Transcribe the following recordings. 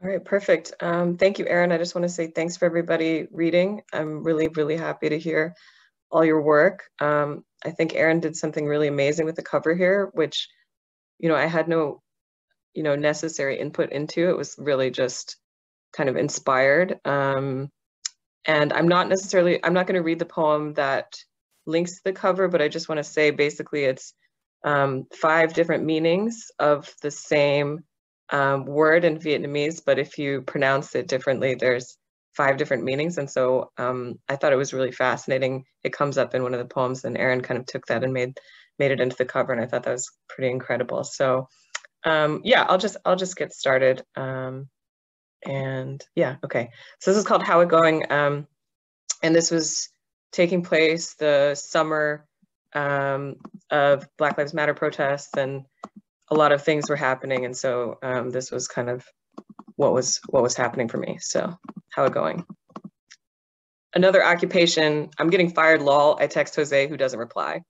All right, perfect. Thank you, Erin. I just want to say thanks for everybody reading. I'm really, really happy to hear all your work. I think Erin did something really amazing with the cover here, which, I had no, necessary input into. It was really just kind of inspired. And I'm not going to read the poem that links to the cover, but I just want to say basically it's 5 different meanings of the same word in Vietnamese, but if you pronounce it differently, there's 5 different meanings. And so I thought it was really fascinating. It comes up in one of the poems, and Erin kind of took that and made it into the cover, and I thought that was pretty incredible. So yeah, I'll just get started. And yeah, okay. So this is called How It Going, and this was taking place the summer of Black Lives Matter protests, and a lot of things were happening, and so this was kind of what was happening for me. So, how it going? Another occupation. I'm getting fired, lol. I text Jose, who doesn't reply.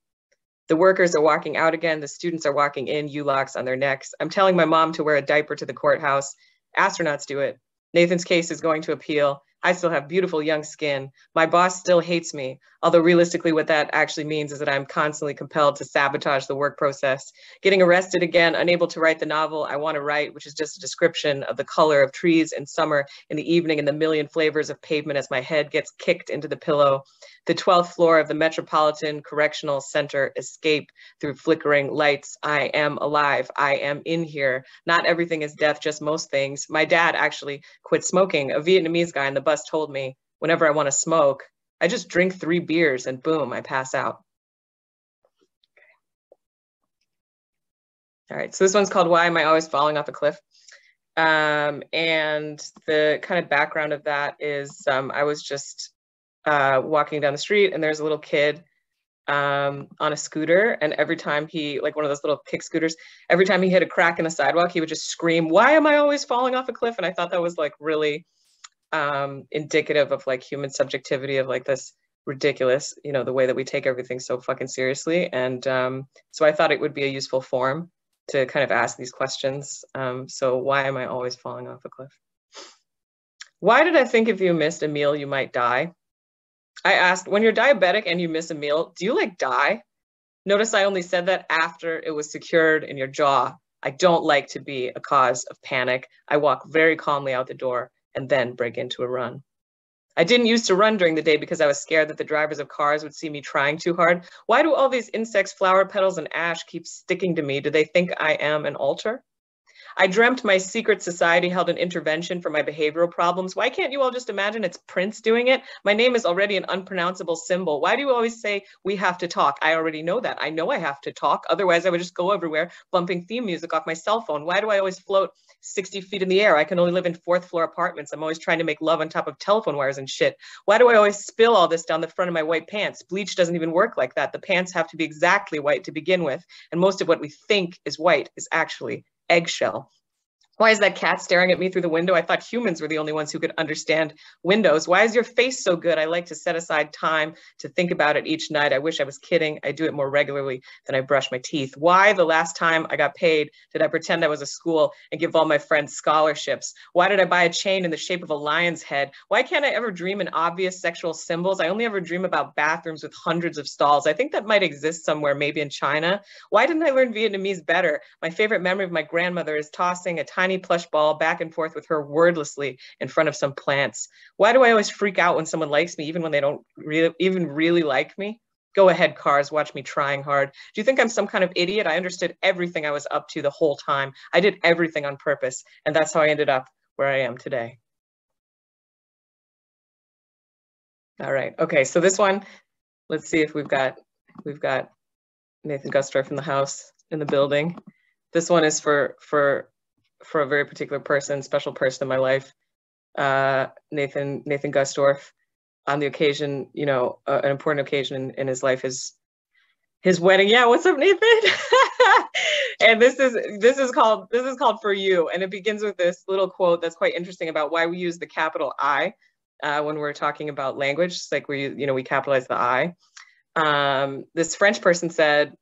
The workers are walking out again. The students are walking in, U-locks on their necks. I'm telling my mom to wear a diaper to the courthouse. Astronauts do it. Nathan's case is going to appeal. I still have beautiful young skin. My boss still hates me, although realistically what that actually means is that I'm constantly compelled to sabotage the work process. Getting arrested again, unable to write the novel I want to write, which is just a description of the color of trees in summer, in the evening, and the million flavors of pavement as my head gets kicked into the pillow. The 12th floor of the Metropolitan Correctional Center, escape through flickering lights. I am alive. I am in here. Not everything is death, just most things. My dad actually quit smoking. A Vietnamese guy on the bus told me, whenever I want to smoke, I just drink 3 beers and boom, I pass out. All right, so this one's called Why Am I Always Falling Off a Cliff? And the kind of background of that is I was just walking down the street, and there's a little kid on a scooter, and every time he, like one of those little kick scooters, every time he hit a crack in the sidewalk, he would just scream, "Why am I always falling off a cliff?" And I thought that was like really indicative of like human subjectivity, of like this ridiculous, the way that we take everything so fucking seriously. And so I thought it would be a useful form to kind of ask these questions. So why am I always falling off a cliff? Why did I think if you missed a meal, you might die? I asked, when you're diabetic and you miss a meal, do you like die? Notice I only said that after it was secured in your jaw. I don't like to be a cause of panic. I walk very calmly out the door and then break into a run. I didn't used to run during the day because I was scared that the drivers of cars would see me trying too hard. Why do all these insects, flower petals, and ash keep sticking to me? Do they think I am an altar? I dreamt my secret society held an intervention for my behavioral problems. Why can't you all just imagine it's Prince doing it? My name is already an unpronounceable symbol. Why do you always say we have to talk? I already know that. I know I have to talk. Otherwise, I would just go everywhere bumping theme music off my cell phone. Why do I always float 60 feet in the air? I can only live in 4th floor apartments. I'm always trying to make love on top of telephone wires and shit. Why do I always spill all this down the front of my white pants? Bleach doesn't even work like that. The pants have to be exactly white to begin with. And most of what we think is white is actually eggshell. Why is that cat staring at me through the window? I thought humans were the only ones who could understand windows. Why is your face so good? I like to set aside time to think about it each night. I wish I was kidding. I do it more regularly than I brush my teeth. Why the last time I got paid did I pretend I was a school and give all my friends scholarships? Why did I buy a chain in the shape of a lion's head? Why can't I ever dream in obvious sexual symbols? I only ever dream about bathrooms with hundreds of stalls. I think that might exist somewhere, maybe in China. Why didn't I learn Vietnamese better? My favorite memory of my grandmother is tossing a tiny plush ball back and forth with her wordlessly in front of some plants. Why do I always freak out when someone likes me, even when they don't really like me? Go ahead, cars, watch me trying hard. Do you think I'm some kind of idiot? I understood everything I was up to the whole time. I did everything on purpose, and that's how I ended up where I am today. All right, okay, so this one, let's see if we've got Nathan Gustorf in the house, in the building. This one is for a very particular person, special person in my life, Nathan Gustorf. On the occasion, an important occasion in his life is his wedding. Yeah, what's up, Nathan? And this is called For You, and it begins with this little quote that's quite interesting about why we use the capital I when we're talking about language. It's like we capitalize the I. This French person said,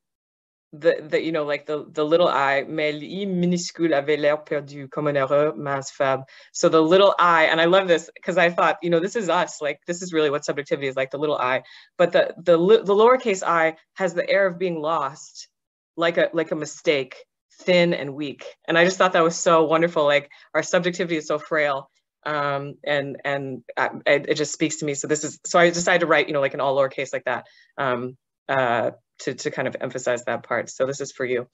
you know, like the little I, mais l'i minuscule avait l'air perdu, comme un heureux mas faible. So the little I, and I love this because I thought, you know, this is us. Like, this is really what subjectivity is like, the little I. But the lowercase I has the air of being lost, like a mistake, thin and weak. And I just thought that was so wonderful. Like, our subjectivity is so frail. It just speaks to me. So I decided to write, you know, like an all lowercase like that. To kind of emphasize that part. So this is for you,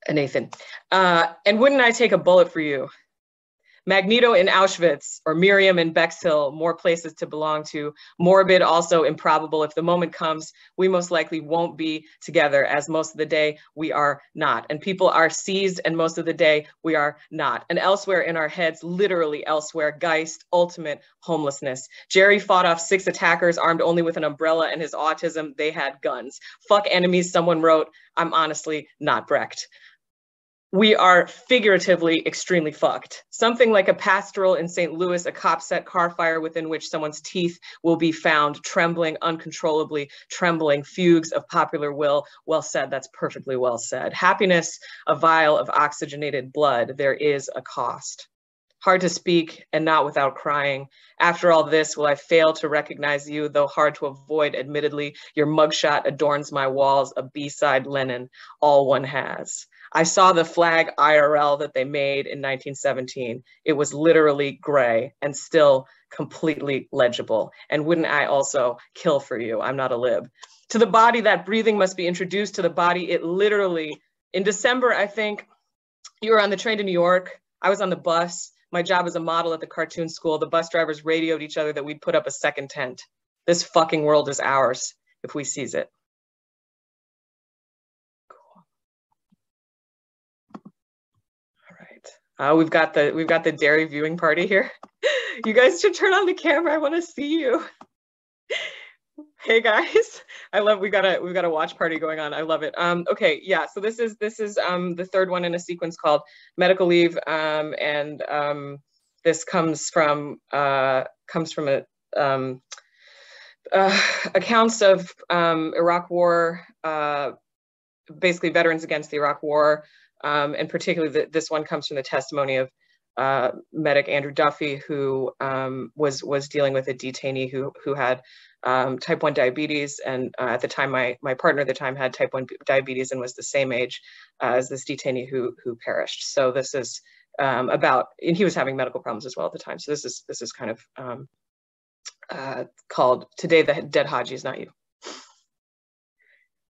Nathan. And wouldn't I take a bullet for you? Magneto in Auschwitz, or Miriam in Bexhill, more places to belong to. Morbid, also improbable. If the moment comes, we most likely won't be together, as most of the day we are not. And people are seized, and most of the day we are not. And elsewhere in our heads, literally elsewhere, Geist, ultimate homelessness. Jerry fought off 6 attackers armed only with an umbrella, and his autism, they had guns. Fuck enemies, someone wrote. I'm honestly not Brecht. We are figuratively extremely fucked. Something like a pastoral in St. Louis, a cop set car fire within which someone's teeth will be found, trembling uncontrollably, trembling, fugues of popular will. Well said, that's perfectly well said. Happiness, a vial of oxygenated blood. There is a cost. Hard to speak and not without crying. After all this, will I fail to recognize you, though hard to avoid, admittedly, your mugshot adorns my walls, a B-side Lenin, all one has. I saw the flag IRL that they made in 1917. It was literally gray and still completely legible. And wouldn't I also kill for you? I'm not a lib. To the body, that breathing must be introduced to the body. It literally, in December, I think, you were on the train to New York. I was on the bus. My job as a model at the cartoon school. The bus drivers radioed each other that we'd put up a second tent. This fucking world is ours if we seize it. We've got the dairy viewing party here. You guys should turn on the camera. I want to see you. Hey guys, we got a watch party going on. I love it. Okay, yeah. So this is the third one in a sequence called Medical Leave, this comes from accounts of Iraq War, basically veterans against the Iraq War. And particularly this one comes from the testimony of medic Andrew Duffy, who was dealing with a detainee who had type 1 diabetes. And at the time, my partner at the time had type 1 diabetes and was the same age as this detainee who perished. So this is and he was having medical problems as well at the time. So this is kind of called Today the Dead Haji is Not You.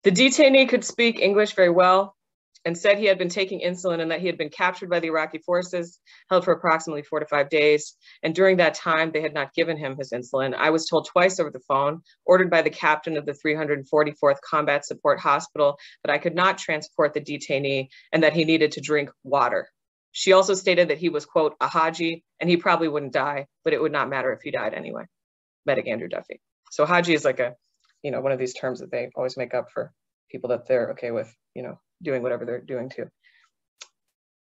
The detainee could speak English very well and said he had been taking insulin and that he had been captured by the Iraqi forces, held for approximately 4 to 5 days. And during that time, they had not given him his insulin. I was told twice over the phone, ordered by the captain of the 344th Combat Support Hospital, that I could not transport the detainee and that he needed to drink water. She also stated that he was, quote, a Haji, and he probably wouldn't die, but it would not matter if he died anyway. Medic Andrew Duffy. So Haji is like one of these terms that they always make up for people that they're okay with, doing whatever they're doing too.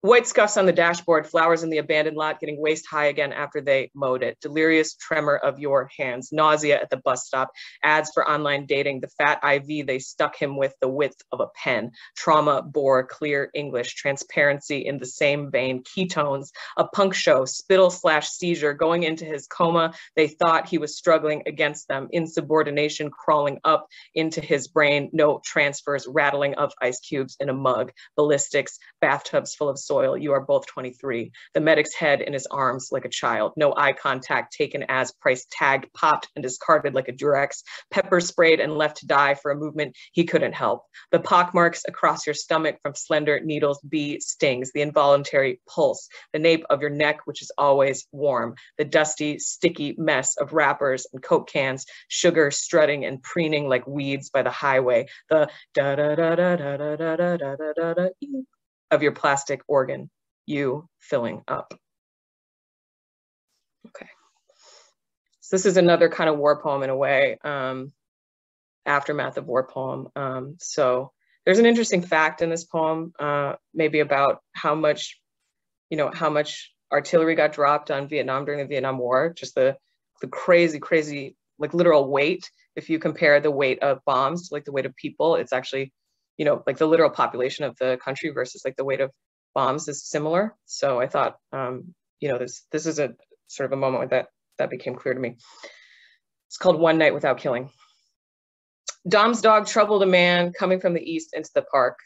White scuffs on the dashboard, flowers in the abandoned lot, getting waist high again after they mowed it. Delirious tremor of your hands, nausea at the bus stop, ads for online dating, the fat IV they stuck him with the width of a pen, trauma, bore, clear English, transparency in the same vein, ketones, a punk show, spittle/seizure, going into his coma. They thought he was struggling against them, insubordination crawling up into his brain, no transfers, rattling of ice cubes in a mug, ballistics, bathtubs full of soil. You are both 23. The medic's head in his arms like a child. No eye contact, taken as price tagged, popped and discarded like a Durex, pepper sprayed and left to die for a movement he couldn't help. The pockmarks across your stomach from slender needles, bee stings, the involuntary pulse, the nape of your neck, which is always warm, the dusty, sticky mess of wrappers and Coke cans, sugar strutting and preening like weeds by the highway, the da-da-da-da-da-da-da-da-da-da of your plastic organ, you filling up. Okay. So this is another kind of war poem in a way, aftermath of war poem. So there's an interesting fact in this poem, maybe about how much artillery got dropped on Vietnam during the Vietnam War, just the crazy, like literal weight. If you compare the weight of bombs to like the weight of people, it's actually, you know, like the literal population of the country versus like the weight of bombs is similar. So I thought, you know, this is a sort of a moment that became clear to me. It's called One Night Without Killing. Dom's dog troubled a man coming from the east into the park.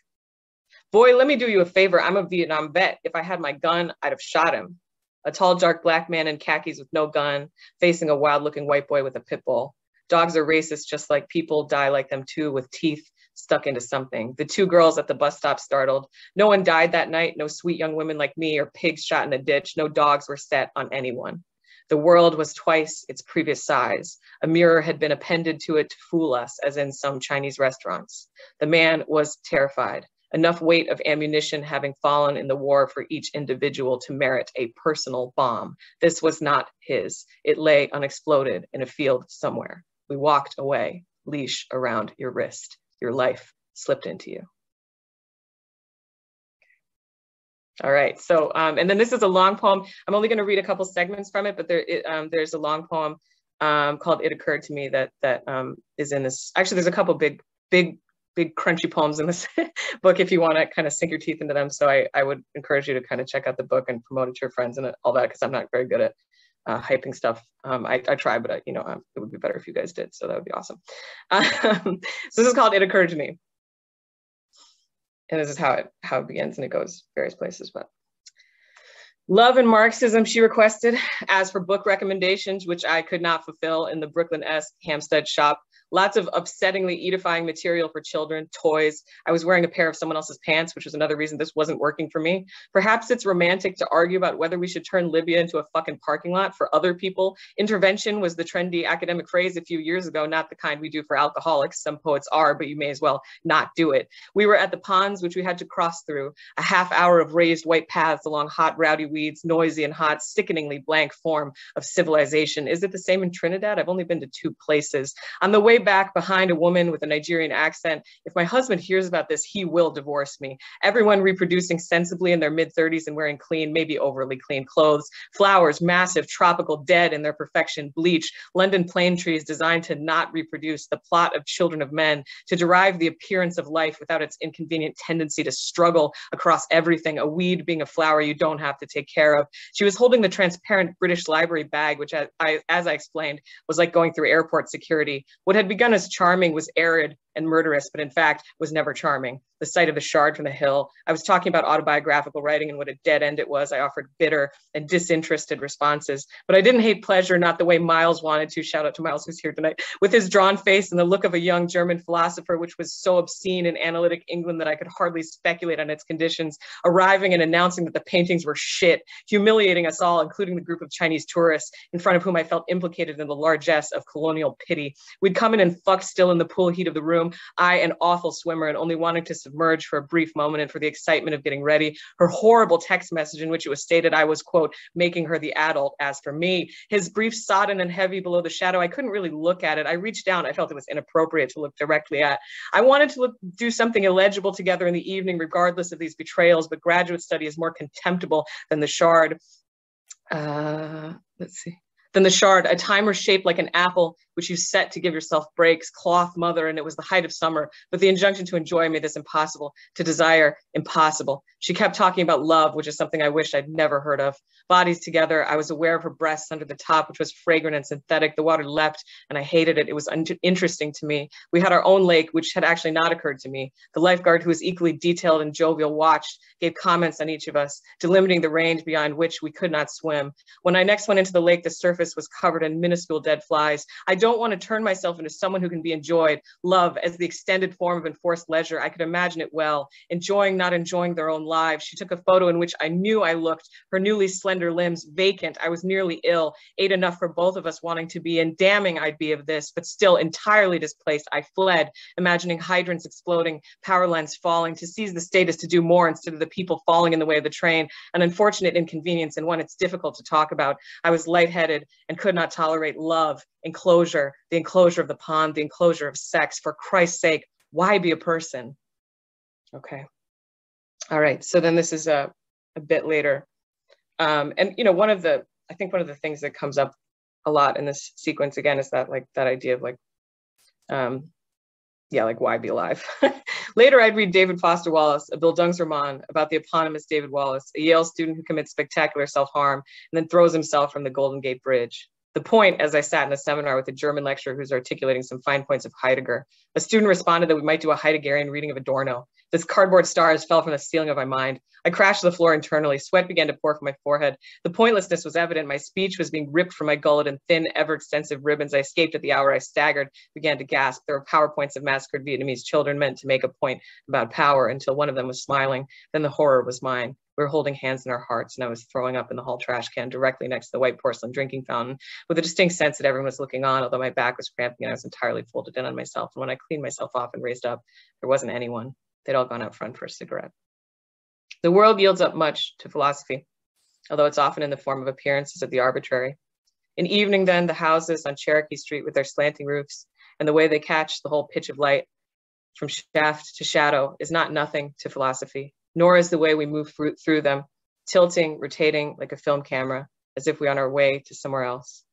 Boy, let me do you a favor. I'm a Vietnam vet. If I had my gun, I'd have shot him. A tall, dark black man in khakis with no gun, facing a wild-looking white boy with a pit bull. Dogs are racist, just like people die like them too, with teeth stuck into something. The two girls at the bus stop startled. No one died that night. No sweet young women like me or pigs shot in a ditch. No dogs were set on anyone. The world was twice its previous size. A mirror had been appended to it to fool us, as in some Chinese restaurants. The man was terrified. Enough weight of ammunition having fallen in the war for each individual to merit a personal bomb. This was not his. It lay unexploded in a field somewhere. We walked away, leash around your wrist. Your life slipped into you. All right, so, and then this is a long poem. I'm only gonna read a couple segments from it, but there's a long poem called It Occurred to Me that is in this. Actually, there's a couple big crunchy poems in this book if you want to kind of sink your teeth into them. So I would encourage you to kind of check out the book and promote it to your friends and all that, because I'm not very good at hyping stuff. I try, but you know, it would be better if you guys did. So that would be awesome. So this is called It Occurred to Me. And this is how it begins, and it goes various places, but. Love and Marxism, she requested. As for book recommendations, which I could not fulfill in the Brooklyn-esque Hampstead shop, lots of upsettingly edifying material for children, toys. I was wearing a pair of someone else's pants, which was another reason this wasn't working for me. Perhaps it's romantic to argue about whether we should turn Libya into a fucking parking lot for other people. Intervention was the trendy academic phrase a few years ago, not the kind we do for alcoholics. Some poets are, but you may as well not do it. We were at the ponds, which we had to cross through, a half hour of raised white paths along hot, rowdy weeds, noisy and hot, sickeningly blank form of civilization. Is it the same in Trinidad? I've only been to 2 places. On the way back, behind a woman with a Nigerian accent, if my husband hears about this, he will divorce me. Everyone reproducing sensibly in their mid-30s and wearing clean, maybe overly clean clothes. Flowers, massive, tropical, dead in their perfection, bleach. London plane trees designed to not reproduce. The plot of Children of Men, to derive the appearance of life without its inconvenient tendency to struggle across everything. A weed being a flower you don't have to take care of. She was holding the transparent British Library bag, which as I explained, was like going through airport security. What had begun as charming was arid and murderous, but in fact was never charming. The sight of the shard from the hill. I was talking about autobiographical writing and what a dead end it was. I offered bitter and disinterested responses, but I didn't hate pleasure, not the way Miles wanted to. Shout out to Miles, who's here tonight, with his drawn face and the look of a young German philosopher, which was so obscene in analytic England that I could hardly speculate on its conditions, arriving and announcing that the paintings were shit, humiliating us all, including the group of Chinese tourists in front of whom I felt implicated in the largesse of colonial pity. We'd come in and fucked still in the pool heat of the room. I, an awful swimmer and only wanting to submerge for a brief moment and for the excitement of getting ready. Her horrible text message in which it was stated I was, quote, making her the adult. As for me, his brief sodden and heavy below the shadow, I couldn't really look at it. I reached down. I felt it was inappropriate to look directly at. I wanted to do something illegible together in the evening, regardless of these betrayals, but graduate study is more contemptible than the shard. Let's see. Then the shard, a timer shaped like an apple, which you set to give yourself breaks, cloth mother, and it was the height of summer, but the injunction to enjoy made this impossible, to desire impossible. She kept talking about love, which is something I wish I'd never heard of. Bodies together, I was aware of her breasts under the top, which was fragrant and synthetic. The water leapt, and I hated it. It was interesting to me. We had our own lake, which had actually not occurred to me. The lifeguard, who was equally detailed and jovial, watched, gave comments on each of us, delimiting the range beyond which we could not swim. When I next went into the lake, the surface was covered in minuscule dead flies. I don't want to turn myself into someone who can be enjoyed. Love as the extended form of enforced leisure. I could imagine it well. Enjoying, not enjoying their own lives. She took a photo in which I knew I looked, her newly slender limbs vacant. I was nearly ill, ate enough for both of us wanting to be in. Damning I'd be of this, but still entirely displaced. I fled, imagining hydrants exploding, power lines falling. To seize the state is to do more instead of the people falling in the way of the train. An unfortunate inconvenience and one it's difficult to talk about. I was lightheaded and could not tolerate love, enclosure, the enclosure of the pond, the enclosure of sex. For Christ's sake, why be a person? Okay. All right. So then this is a bit later. And, you know, I think one of the things that comes up a lot in this sequence, again, is that, like, that idea of, like, yeah, like, why be alive? Later, I'd read David Foster Wallace, a Bildungsroman about the eponymous David Wallace, a Yale student who commits spectacular self-harm and then throws himself from the Golden Gate Bridge. The point, as I sat in a seminar with a German lecturer who's articulating some fine points of Heidegger, a student responded that we might do a Heideggerian reading of Adorno. This cardboard stars fell from the ceiling of my mind. I crashed to the floor internally. Sweat began to pour from my forehead. The pointlessness was evident. My speech was being ripped from my gullet in thin, ever-extensive ribbons. I escaped at the hour. I staggered, began to gasp. There were PowerPoints of massacred Vietnamese children meant to make a point about power until one of them was smiling. Then the horror was mine. We were holding hands in our hearts, and I was throwing up in the hall trash can directly next to the white porcelain drinking fountain, with a distinct sense that everyone was looking on, although my back was cramping and I was entirely folded in on myself. And when I cleaned myself off and raised up, there wasn't anyone. They'd all gone out front for a cigarette. The world yields up much to philosophy, although it's often in the form of appearances of the arbitrary. In evening, then, the houses on Cherokee Street with their slanting roofs and the way they catch the whole pitch of light from shaft to shadow is not nothing to philosophy, nor is the way we move through them, tilting, rotating like a film camera, as if we're on our way to somewhere else.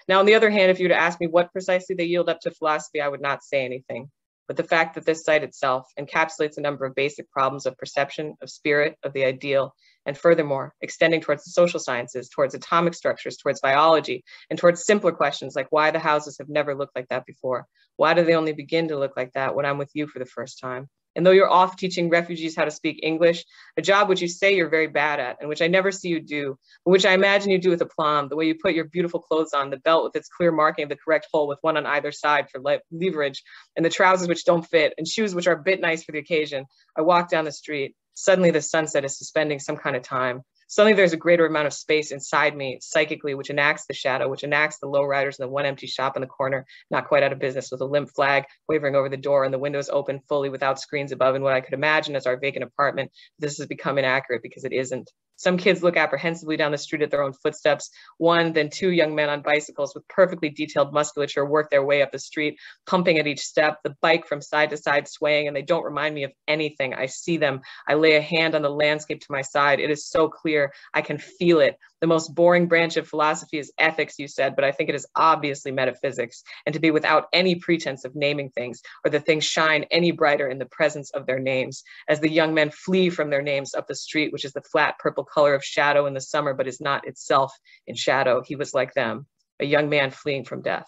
Now, on the other hand, if you were to ask me what precisely they yield up to philosophy, I would not say anything. But the fact that this site itself encapsulates a number of basic problems of perception, of spirit, of the ideal, and furthermore, extending towards the social sciences, towards atomic structures, towards biology, and towards simpler questions like why the houses have never looked like that before. Why do they only begin to look like that when I'm with you for the first time? And though you're off teaching refugees how to speak English, a job which you say you're very bad at and which I never see you do, but which I imagine you do with aplomb, the way you put your beautiful clothes on, the belt with its clear marking of the correct hole with one on either side for leverage, and the trousers which don't fit, and shoes which are a bit nice for the occasion. I walk down the street. Suddenly the sunset is suspending some kind of time. Suddenly there's a greater amount of space inside me, psychically, which enacts the shadow, which enacts the lowriders and the one empty shop in the corner, not quite out of business, with a limp flag wavering over the door and the windows open fully without screens above, and what I could imagine as our vacant apartment. This has become inaccurate because it isn't. Some kids look apprehensively down the street at their own footsteps. One, then two young men on bicycles with perfectly detailed musculature work their way up the street, pumping at each step, the bike from side to side swaying, and they don't remind me of anything. I see them. I lay a hand on the landscape to my side. It is so clear. I can feel it. The most boring branch of philosophy is ethics, you said, but I think it is obviously metaphysics, and to be without any pretense of naming things, or the things shine any brighter in the presence of their names, as the young men flee from their names up the street, which is the flat purple color of shadow in the summer, but is not itself in shadow. He was like them, a young man fleeing from death.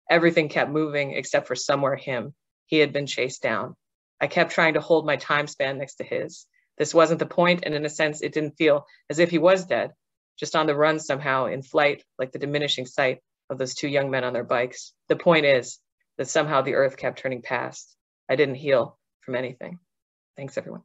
Everything kept moving except for somewhere him. He had been chased down. I kept trying to hold my time span next to his. This wasn't the point, and in a sense, it didn't feel as if he was dead, just on the run somehow, in flight, like the diminishing sight of those two young men on their bikes. The point is that somehow the earth kept turning past. I didn't heal from anything. Thanks, everyone.